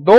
2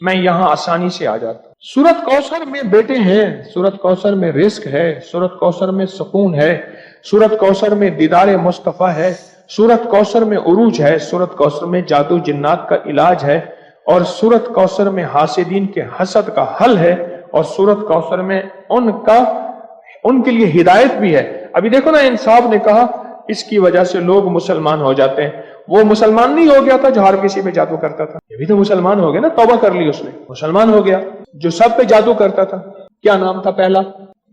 میں یہاں آسانی سے آ جاتا ہوں۔ سورت کوثر میں بیٹے ہیں، سورت کوثر میں رزق ہے، سورت کوثر میں سکون ہے، سورت کوثر میں دیدار مصطفیٰ ہے، سورت کوثر میں عروج ہے، سورت کوثر میں جادو جنات کا علاج ہے، اور سورت کوثر میں حاسدین کے حسد کا حل ہے، اور سورت کوثر میں ان کے لیے ہدایت بھی ہے۔ ابھی دیکھو نا، انصاف نے کہا اس کی وجہ سے لوگ مسلمان ہو جاتے ہیں۔ وہ مسلمان نہیں ہو گیا تھا جو ہر کسی پہ جادو کرتا تھا، یہ بھی تو مسلمان ہو گیا نا، توبہ کر لی اس نے، مسلمان ہو گیا۔ جو سب پہ جادو کرتا تھا، کیا نام تھا پہلا؟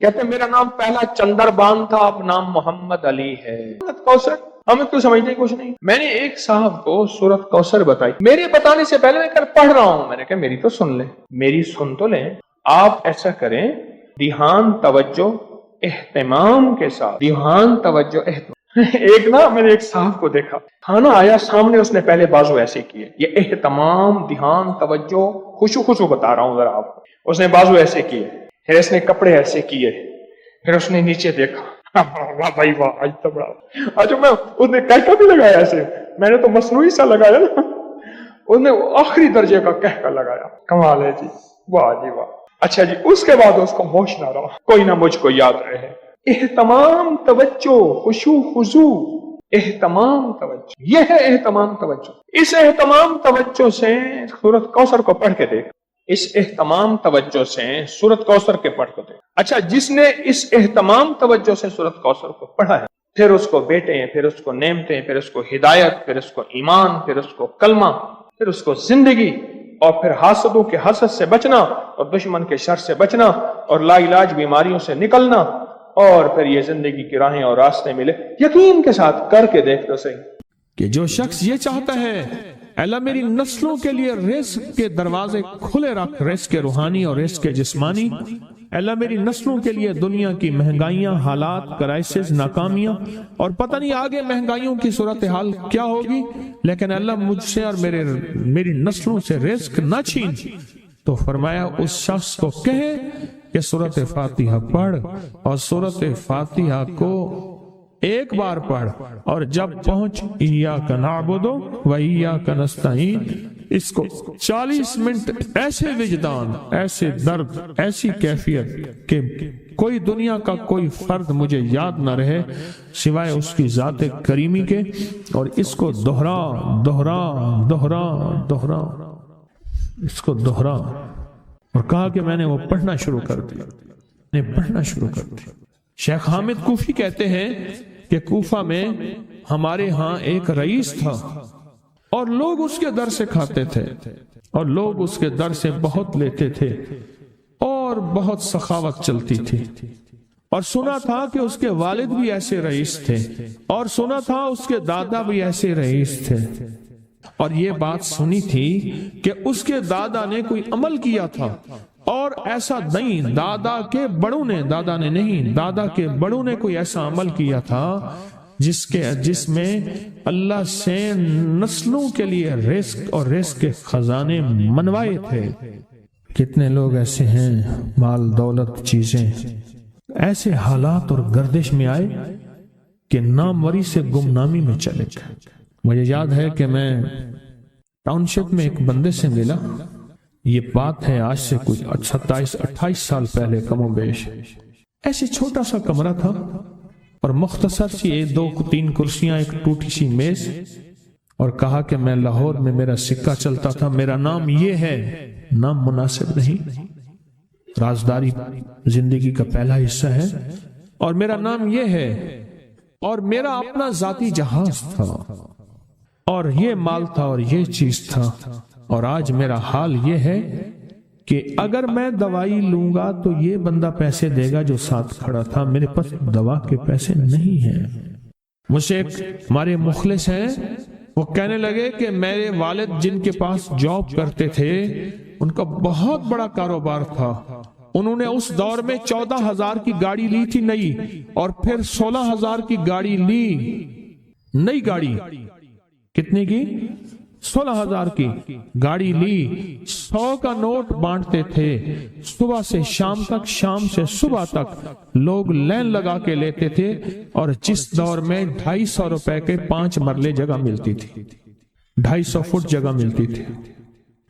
کہتے ہیں میرا نام پہلا چندر بان تھا، اب نام محمد علی ہے۔ سورت کوثر ہمیں تو سمجھنے کچھ نہیں۔ میں نے ایک صاحب کو سورت کوثر بتائی، میرے بتانے سے پہلے میں پڑھ رہا ہوں، میں نے کہا میری تو سن لیں، میری سن تو لیں۔ آپ ایسا کریں، دھیان، توجہ، اہتمام کے ساتھ، دھیان، توجہ، اہتمام۔ ایک نا میں نے ایک صاحب کو دیکھا، کھانا آیا سامنے، اس نے پہلے بازو ایسے کیے، یہ اہتمام، دھیان، توجہ، خشوع بتا رہا ہوں ذرا آپ کو۔ اس نے بازو ایسے کیے، پھر اس نے کپڑے ایسے کیے، پھر اس نے نیچے دیکھا، واہ بھائی واہ، آج تو بڑا، اچھا میں اس نے کہکا بھی لگایا ایسے، میں نے تو مصنوعی سا لگایا نا، اس نے آخری درجے کا کہکا لگایا، کمال ہے جی، واہ جی واہ۔ اچھا جی، اس کے بعد اس کو ہوش نہ رہا، کوئی نہ مجھ کو یاد رہے۔ اہتمام، توجہ، خشوع خضوع، اہتمام، توجہ، یہ ہے اہتمام توجہ۔ اس اہتمام توجہ سے سورت کوثر کو پڑھ کے دیکھ، اس اہتمام توجہ سے سورت کوثر کے پڑھ کے دیکھ۔ اچھا، جس نے اس اہتمام توجہ سے سورت کوثر کو پڑھا ہے، پھر اس کو بیٹے ہیں، پھر اس کو نعمتیں، پھر اس کو ہدایت، پھر اس کو ایمان، پھر اس کو کلمہ، پھر اس کو زندگی، اور پھر حاسدوں کے حسد سے بچنا، اور دشمن کے شر سے بچنا، اور لا علاج بیماریوں سے نکلنا، اور پھر یہ زندگی کی راہیں اور راستے ملے۔ یقین کے ساتھ کر کے دیکھ تو صحیح کہ جو شخص یہ چاہتا ہے اللہ میری نسلوں کے لیے رزق کے دروازے کھلے رکھ، رزق کے روحانی اور رزق کے جسمانی، اللہ میری نسلوں کے لیے دنیا کی مہنگائیاں، حالات، کرائسس، ناکامیاں، اور پتہ نہیں آگے مہنگائیوں کی صورتحال کیا ہوگی، لیکن اللہ مجھ سے اور میری نسلوں سے رزق نہ چھین، تو فرمایا اس شخص کو کہے کہ سورۃ فاتحہ پڑھ، اور سورۃ فاتحہ کو ایک بار پڑھ، اور جب پہنچ ایاک نعبد و ایاک نستعین، اس کو 40 منٹ ایسے وجدان، ایسے درد، ایسی کیفیت کہ کوئی دنیا کا کوئی فرد مجھے یاد نہ رہے سوائے اس کی ذات کریمی کے، اور اس کو دہرا دہرا دہرا دہرا، اس کو دہرا، اور کہا کہ میں نے وہ پڑھنا شروع کر دیا، پڑھنا شروع کر دیا۔ شیخ حامد کوفی کہتے ہیں کہ کوفہ میں ہمارے ہاں ایک رئیس تھا، اور لوگ اس کے در سے کھاتے تھے، اور لوگ اس کے در سے بہت لیتے تھے، اور بہت سخاوت چلتی تھی، اور سنا تھا کہ اس کے والد بھی ایسے رئیس تھے، اور سنا تھا اس کے دادا بھی ایسے رئیس تھے، اور یہ بات سنی تھی کہ اس کے دادا نے کوئی عمل کیا تھا، اور ایسا نہیں، دادا کے بڑوں نے کوئی ایسا عمل کیا تھا جس میں اللہ سے نسلوں کے لیے رزق اور رزق کے خزانے منوائے تھے۔ کتنے لوگ ایسے ہیں، مال دولت چیزیں ایسے حالات اور گردش میں آئے کہ ناموری سے گمنامی میں چلے گئے۔ مجھے یاد ہے کہ میں ٹاؤن شپ میں ایک بندے سے ملا، یہ بات ہے آج سے کچھ 27-28 سال پہلے کم و بیش، ایسے چھوٹا سا کمرہ تھا، اور مختصر سی 2-3 کرسیاں، ایک ٹوٹی سی میز، اور کہا کہ میں لاہور میں میرا سکہ چلتا تھا، میرا نام یہ ہے، نام مناسب نہیں، رازداری زندگی کا پہلا حصہ ہے، اور میرا نام یہ ہے، اور میرا اپنا ذاتی جہاز تھا، اور یہ مال تھا، اور یہ چیز تھا، اور آج میرا حال یہ ہے کہ اگر میں دوائی لوں گا تو یہ بندہ پیسے دے گا جو ساتھ کھڑا تھا، میرے پاس دوا کے پیسے نہیں ہیں۔ مجھ سے ایک ہمارے مخلص ہیں، وہ کہنے لگے کہ میرے والد جن کے پاس جاب کرتے تھے، ان کا بہت بڑا کاروبار تھا، انہوں نے اس دور میں 14,000 کی گاڑی لی تھی نئی، اور پھر 16,000 کی گاڑی لی، نئی گاڑی، کتنے کی؟ 16,000 کی گاڑی لی، 100 کا نوٹ بانٹتے تھے، صبح سے شام تک، شام سے صبح تک لوگ لین لگا کے لیتے تھے، اور جس دور میں 250 روپے کے 5 مرلے جگہ ملتی تھی، 250 فٹ جگہ ملتی تھی،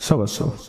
125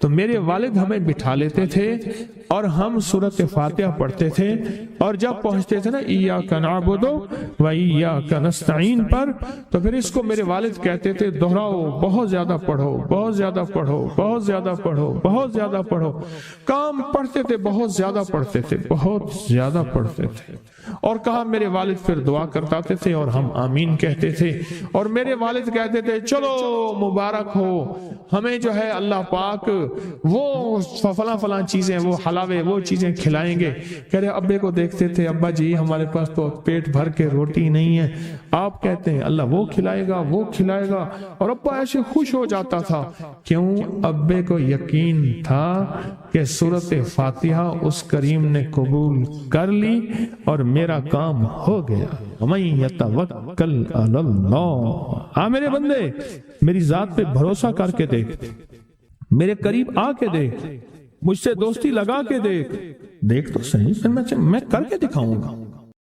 تو میرے والد ہمیں بٹھا لیتے تھے اور ہم سورۃ فاتحہ پڑھتے تھے، اور جب پہنچتے تھے نا ایاک نعبد و ایاک نستعین پر، تو پھر اس کو میرے والد کہتے تھے دہراؤ، بہت زیادہ پڑھو، بہت زیادہ پڑھو، بہت زیادہ پڑھو، بہت زیادہ پڑھو۔ کام پڑھتے تھے، بہت زیادہ پڑھتے تھے، بہت زیادہ پڑھتے تھے، اور کہا میرے والد پھر دعا کرتے تھے اور ہم آمین کہتے تھے، اور میرے والد کہتے تھے چلو مبارک ہو، ہمیں جو ہے اللہ پاک وہ فلاں چیزیں، وہ حلاوے، وہ چیزیں کھلائیں گے۔ کہہ رہے ابے کو دیکھتے تھے، ابا جی ہمارے پاس تو پیٹ بھر کے روٹی نہیں ہے، آپ کہتے ہیں اللہ وہ کھلائے گا، وہ کھلائے گا، اور ابا ایسے خوش ہو جاتا تھا۔ کیوں؟ ابے کو یقین تھا کہ سورۃ فاتحہ اس کریم نے قبول کر لی اور میرا کام ہو گیا۔ وَمَن يَتَوَكَّلْ عَلَى اللَّهِ، آ میرے بندے میری ذات پہ بھروسہ کر کے دیکھ، میرے قریب آ کے دیکھ، مجھ سے دوستی لگا کے دیکھ تو صحیح، پھر میں کر کے دکھاؤں گا۔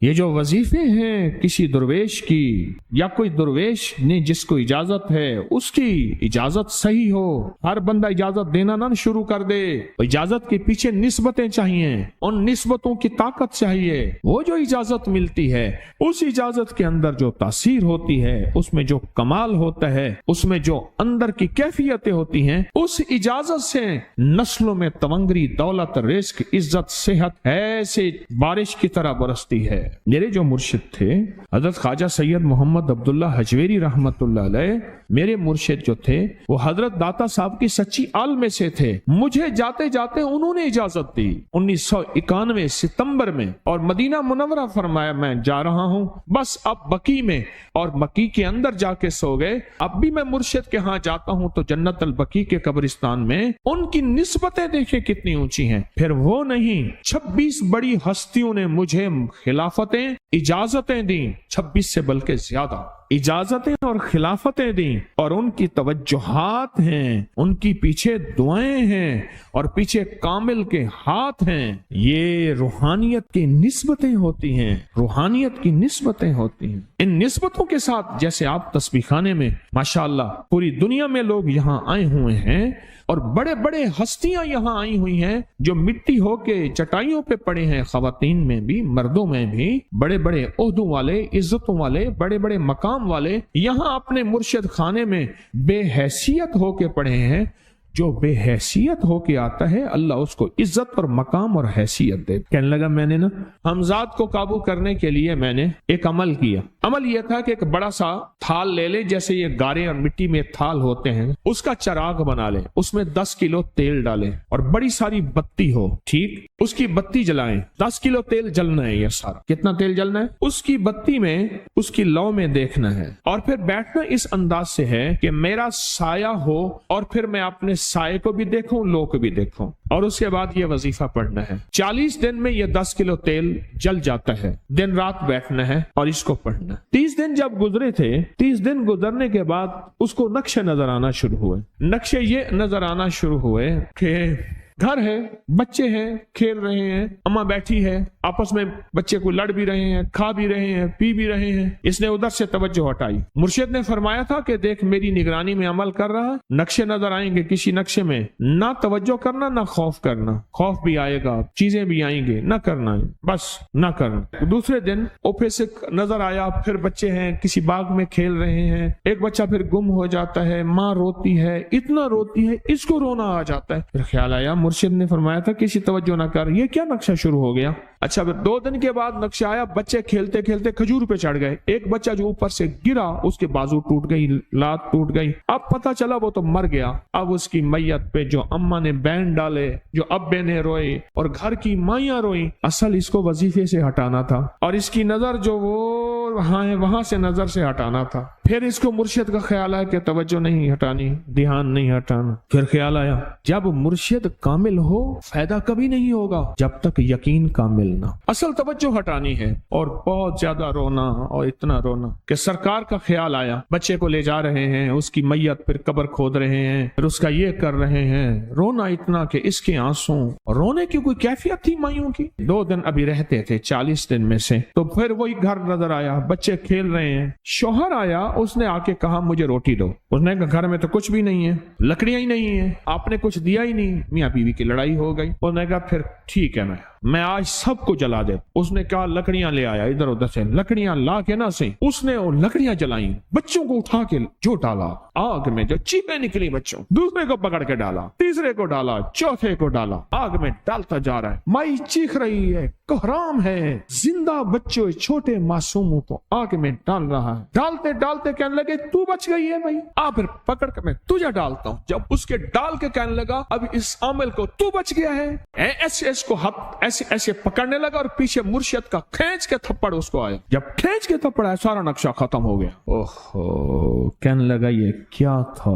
یہ جو وظیفے ہیں کسی درویش کی، یا کوئی درویش نے جس کو اجازت ہے اس کی اجازت صحیح ہو، ہر بندہ اجازت دینا نہ شروع کر دے، اجازت کے پیچھے نسبتیں چاہیے، ان نسبتوں کی طاقت چاہیے۔ وہ جو اجازت ملتی ہے اس اجازت کے اندر جو تاثیر ہوتی ہے، اس میں جو کمال ہوتا ہے، اس میں جو اندر کی کیفیتیں ہوتی ہیں، اس اجازت سے نسلوں میں تونگری، دولت، رزق، عزت، صحت ایسے بارش کی طرح برستی ہے۔ میرے جو مرشد تھے حضرت خواجہ سید محمد عبداللہ حجویری رحمت اللہ علیہ، میرے مرشد جو تھے وہ حضرت داتا صاحب کی سچی آل میں سے تھے۔ مجھے جاتے جاتے انہوں نے اجازت دی 1991 ستمبر میں، اور مدینہ منورہ فرمایا میں جا رہا ہوں، بس اب بقی میں، اور بقی کے اندر جا کے سو گئے۔ اب بھی میں مرشد کے ہاں جاتا ہوں تو جنت البقی کے قبرستان میں ان کی نسبتیں دیکھیں کتنی اونچی ہیں۔ پھر وہ نہیں، 26 بڑی ہستیوں نے مجھے خلافتیں، اجازتیں دیں، 26 سے بلکہ زیادہ اجازتیں اور خلافتیں دیں، اور ان کی توجہات ہیں، ان کی پیچھے دعائیں ہیں، اور پیچھے کامل کے ہاتھ ہیں۔ یہ روحانیت کی نسبتیں ہوتی ہیں، روحانیت کی نسبتیں ہوتی ہیں۔ ان نسبتوں کے ساتھ جیسے آپ تسبیح خانے میں ماشاءاللہ پوری دنیا میں لوگ یہاں آئے ہوئے ہیں، اور بڑے بڑے ہستیاں یہاں آئی ہوئی ہیں جو مٹی ہو کے چٹائیوں پہ پڑے ہیں، خواتین میں بھی مردوں میں بھی، بڑے بڑے عہدوں والے، عزتوں والے، بڑے بڑے مقام والے یہاں اپنے مرشد خانے میں بے حیثیت ہو کے پڑے ہیں۔ جو بے حیثیت ہو کے آتا ہے اللہ اس کو عزت اور مقام اور حیثیت دے۔ کہنے لگا میں نے نا حمزات کو قابو کرنے کے لیے میں نے ایک عمل کیا۔ عمل یہ تھا کہ ایک بڑا سا تھال لے لیں، جیسے یہ گارے اور مٹی میں تھال ہوتے ہیں، اس کا چراغ بنا لیں، اس میں 10 کلو تیل ڈالیں اور بڑی ساری بتی ہو، ٹھیک، اس کی بتی جلائیں۔ 10 کلو تیل جلنا ہے، یہ سارا کتنا تیل جلنا ہے، اس کی بتی میں، اس کی لو میں دیکھنا ہے، اور پھر بیٹھنا اس انداز سے ہے کہ میرا سایہ ہو، اور پھر میں اپنے سائے کو بھی دیکھوں، لو کو بھی دیکھوں، اور اس کے بعد یہ وظیفہ پڑھنا ہے۔ 40 دن میں یہ 10 کلو تیل جل جاتا ہے، دن رات بیٹھنا ہے اور اس کو پڑھنا۔ 30 دن جب گزرے تھے، 30 دن گزرنے کے بعد اس کو نقشے نظر آنا شروع ہوئے۔ نقشے یہ نظر آنا شروع ہوئے کہ گھر ہے، بچے ہیں، کھیل رہے ہیں، اماں بیٹھی ہے، آپس میں بچے کو لڑ بھی رہے ہیں، کھا بھی رہے ہیں، پی بھی رہے ہیں۔ اس نے ادھر سے توجہ ہٹائی۔ مرشد نے فرمایا تھا کہ دیکھ میری نگرانی میں عمل کر رہا، نقشے نظر آئیں گے، کسی نقشے میں نہ توجہ کرنا نہ خوف کرنا، خوف بھی آئے گا، چیزیں بھی آئیں گے، نہ کرنا، بس نہ کرنا۔ دوسرے دن اوپے سے نظر آیا، پھر بچے ہیں کسی باغ میں کھیل رہے ہیں، ایک بچہ پھر گم ہو جاتا ہے، ماں روتی ہے، اتنا روتی ہے اس کو رونا آ جاتا ہے۔ پھر خیال آیا مرشد نے فرمایا تھا کسی توجہ نہ کر، یہ کیا نقشہ شروع ہو گیا۔ اچھا پھر 2 دن کے بعد نقشہ آیا، بچے کھیلتے کھیلتے کھجور پہ چڑھ گئے، ایک بچہ جو اوپر سے گرا اس کے بازو ٹوٹ گئی، لات ٹوٹ گئی، اب پتہ چلا وہ تو مر گیا۔ اب اس کی میت پہ جو اماں نے بین ڈالے، جو ابے نے روئے اور گھر کی مائیاں روئیں، اصل اس کو وظیفے سے ہٹانا تھا، اور اس کی نظر جو وہ وہاں ہے وہاں سے نظر سے ہٹانا تھا۔ پھر اس کو مرشد کا خیال آیا کہ توجہ نہیں ہٹانی، دھیان نہیں ہٹانا۔ پھر خیال آیا جب مرشد کامل ہو فائدہ کبھی نہیں ہوگا جب تک یقین کامل نہ، اصل توجہ ہٹانی ہے۔ اور بہت زیادہ رونا، اور اتنا رونا کہ سرکار کا خیال آیا، بچے کو لے جا رہے ہیں، اس کی میت پھر قبر کھود رہے ہیں، پھر اس کا یہ کر رہے ہیں، رونا اتنا کہ اس کے آنسوں، رونے کی کوئی کیفیت تھی مائیوں کی۔ 2 دن ابھی رہتے تھے 40 دن میں سے، تو پھر وہی گھر نظر آیا، بچے کھیل رہے ہیں، شوہر آیا، اس نے آ کے کہا مجھے روٹی دو، اس نے کہا گھر میں تو کچھ بھی نہیں ہے، لکڑیاں ہی نہیں ہیں، آپ نے کچھ دیا ہی نہیں، میاں بیوی کی لڑائی ہو گئی۔ اس نے کہا پھر ٹھیک ہے میں آج سب کو جلا دے۔ اس نے کہا لکڑیاں لے آیا، ادھر ادھر سے لکڑیاں لا کے نہ سے اس نے وہ لکڑیاں جلائیں، بچوں کو اٹھا کے جو ڈالا آگ میں، جو چیخیں نکلی بچوں، دوسرے کو پکڑ کے ڈالا، تیسرے کو ڈالا، چوتھے کو ڈالا، آگ میں ڈالتا جا رہا ہے۔ مائی چیخ رہی ہے، کوہرام ہے، زندہ بچوں چھوٹے معصوموں کو آگ میں ڈال رہا ہے۔ ڈالتے ڈالتے کہنے لگے تو بچ گئی ہے بھائی، پھر پکڑ کے میں تجھے ڈالتا ہوں۔ جب اس کے ڈال کے کہنے لگا اب اس عامل کو تو بچ گیا ہے، ایسے اس کو ایسے ایسے پکڑنے لگا، اور پیچھے مرشد کا کھینچ کے تھپڑ اس کو آیا۔ جب کھینچ کے تھپڑ آیا سارا نقشہ ختم ہو گیا۔ اوہو، کہنے لگا یہ کیا تھا؟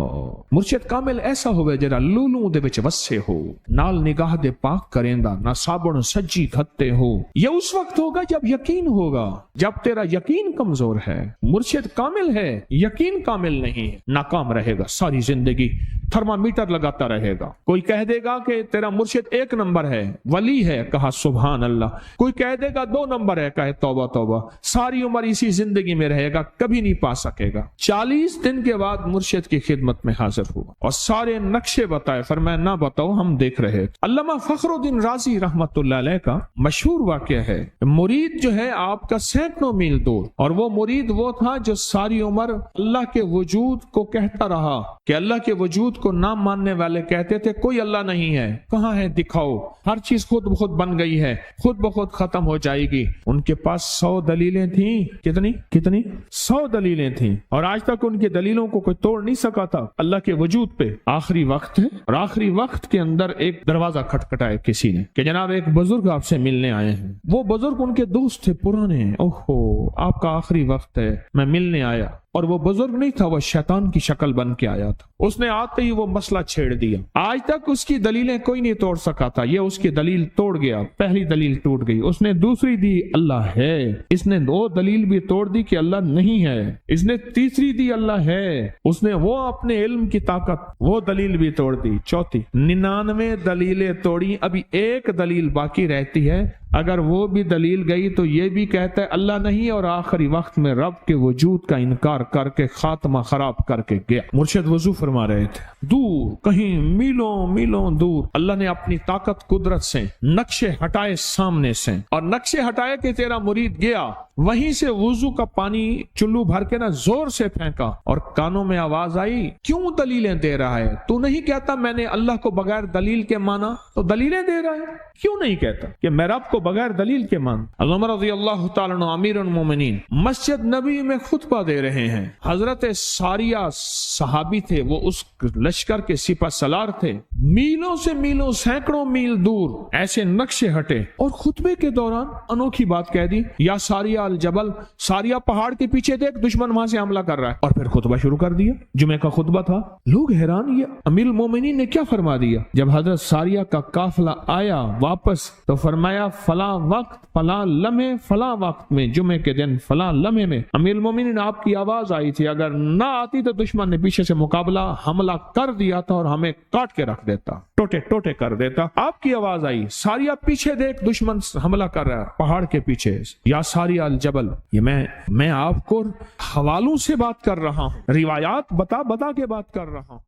مرشد کامل ایسا ہوئے جرا لولوں دے وچ وسے ہو، نال نگاہ دے پاک کریندا، نہ صابن سجی کھتے ہو۔ یہ اس وقت ہوگا جب یقین ہوگا، جب تیرا یقین کمزور ہے۔ مرشد کامل ہے، یقین کامل نہیں ہے، ناکام رہے گا ساری زندگی، تھرمامیٹر لگاتا رہے گا۔ کوئی کہہ دے گا کہ تیرا مرشد 1 نمبر ہے، ولی ہے، کہا سبحان اللہ۔ کوئی کہہ دے گا 2 نمبر ہے، کہے توبہ توبہ۔ ساری عمر اسی زندگی میں رہے گا، کبھی نہیں پا سکے گا۔ 40 دن کے بعد مرشد کی خدمت میں حاضر ہوا اور سارے نقشے بتائے، فرمایا نہ بتاؤ، ہم دیکھ رہے تھے۔ علامہ فخر الدین رازی رحمت اللہ علیہ کا مشہور واقعہ ہے، مرید جو ہے آپ کا سینکڑوں میل دور، اور وہ مرید وہ تھا جو ساری عمر اللہ کے وجود کو کہتا رہا کہ اللہ کے وجود کو نہ ماننے والے کہتے تھے کوئی اللہ نہیں ہے، کہاں ہے دکھاؤ، ہر چیز خود بخود بن گئی ہے، خود بخود ختم ہو جائے گی۔ ان کے پاس 100 دلیلیں تھیں، کتنی 100 دلیلیں تھیں، اور آج تک ان کی دلیلوں کو کوئی توڑ نہیں سکا تھا اللہ کے وجود پہ۔ آخری وقت ہے، اور آخری وقت کے اندر ایک دروازہ کھٹکھٹایا کسی نے کہ جناب ایک بزرگ آپ سے ملنے آئے ہیں۔ وہ بزرگ ان کے دوست تھے پرانے، اوہو آپ کا آخری وقت ہے، میں ملنے آیا۔ اور وہ بزرگ نہیں تھا، وہ شیطان کی شکل بن کے آیا تھا۔ اس نے آتے ہی وہ مسئلہ چھیڑ دیا، آج تک اس کی دلیلیں کوئی نہیں توڑ سکا تھا، یہ اس کی دلیل توڑ گیا۔ پہلی دلیل ٹوٹ گئی، اس نے دوسری دی اللہ ہے، اس نے 2 دلیل بھی توڑ دی کہ اللہ نہیں ہے، اس نے تیسری دی اللہ ہے، اس نے وہ اپنے علم کی طاقت وہ دلیل بھی توڑ دی، چوتھی 99 دلیلیں توڑی، ابھی 1 دلیل باقی رہتی ہے۔ اگر وہ بھی دلیل گئی تو یہ بھی کہتا ہے اللہ نہیں، اور آخری وقت میں رب کے وجود کا انکار کر کے خاتمہ خراب کر کے گیا۔ مرشد وضو فرما رہے تھے، دور کہیں میلوں میلوں دور اللہ نے اپنی طاقت قدرت سے نقشے ہٹائے سامنے سے، اور نقشے ہٹائے کہ تیرا مرید گیا، وہیں سے وضو کا پانی چلو بھر کے نہ زور سے پھینکا، اور کانوں میں آواز آئی کیوں دلیلیں دے رہا ہے؟ تو نہیں کہتا میں نے اللہ کو بغیر دلیل کے مانا، تو دلیلیں دے رہا ہے؟ کیوں نہیں کہتا کہ میں رب کو بغیر دلیل کے مان؟ عمر رضی اللہ تعالیٰ عنہ امیر المومنین مسجد نبی میں خطبہ دے رہے ہیں، حضرت ساریہ صحابی تھے، وہ اس لشکر کے سپہ سالار تھے، میلوں سے میلوں سینکڑوں میل دور ایسے نقشے ہٹے، اور خطبے کے دوران انوکھی بات کہہ دی، یا ساریہ الجبل، ساریہ پہاڑ کے پیچھے دیکھ دشمن وہاں سے حملہ کر رہا ہے، اور پھر خطبہ شروع کر دیا۔ جمعہ کا خطبہ تھا، لوگ حیران، یہ امیر المومنین نے کیا فرما دیا؟ جب حضرت ساریہ کا قافلہ آیا واپس تو فرمایا فلاں وقت فلاں لمحے فلاں وقت میں، جمعے کے دن فلاں لمحے میں امیر المومنین آپ کی آواز آئی تھی، اگر نہ آتی تو دشمن نے پیچھے سے مقابلہ حملہ کر دیا تھا اور ہمیں کاٹ کے رکھ دیتا، ٹوٹے ٹوٹے کر دیتا۔ آپ کی آواز آئی، ساریہ پیچھے دیکھ دشمن حملہ کر رہا ہے پہاڑ کے پیچھے، یا ساریہ الجبل۔ یہ میں آپ کو حوالوں سے بات کر رہا ہوں، روایات بتا کے بات کر رہا ہوں۔